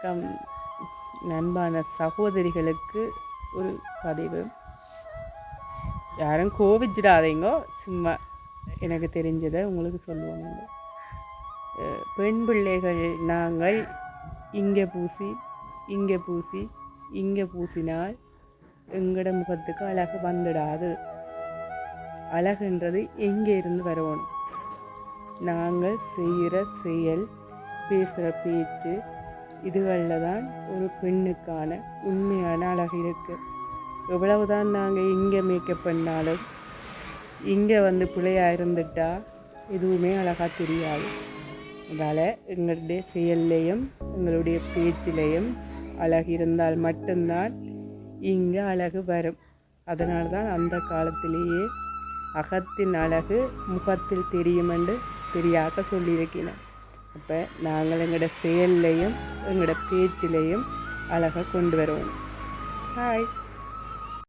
வணக்கம் நண்பான சகோதரிகளுக்கு ஒரு பதிவு. யாரும் கோவிச்சிடாதீங்கோ, சும்மா எனக்கு தெரிஞ்சதை உங்களுக்கு சொல்லுவோம். பெண் பிள்ளைகள் நாங்கள் இங்கே பூசி இங்கே பூசி இங்கே பூசினால் எங்கட முகத்துக்கு அழகு வந்துடாது. அழகுன்றது எங்கே இருந்து வரணும்? நாங்கள் செய்கிற செயல், பேசுகிற பேச்சு, இதுகளில் தான் ஒரு பெண்ணுக்கான உண்மையான அழகு இருக்குது. எவ்வளவுதான் நாங்கள் இங்கே மேக்கப் பண்ணாலும் இங்கே பிள்ளையாக இருந்துட்டா எதுவுமே அழகாக தெரியாது. அதனால் எங்களுடைய செயல்லையும் எங்களுடைய பேச்சிலையும் அழகு இருந்தால் மட்டும்தான் இங்கே அழகு வரும். அதனால தான் அந்த காலத்திலேயே அகத்தின் அழகு முகத்தில் தெரியும் என்று தெரியாத சொல்லியிருக்கிறேன். அப்போ நாங்கள் எங்களோட செயல்லையும் எங்களோட பேச்சிலையும் அழகை கொண்டு வருவோம். ஹாய்.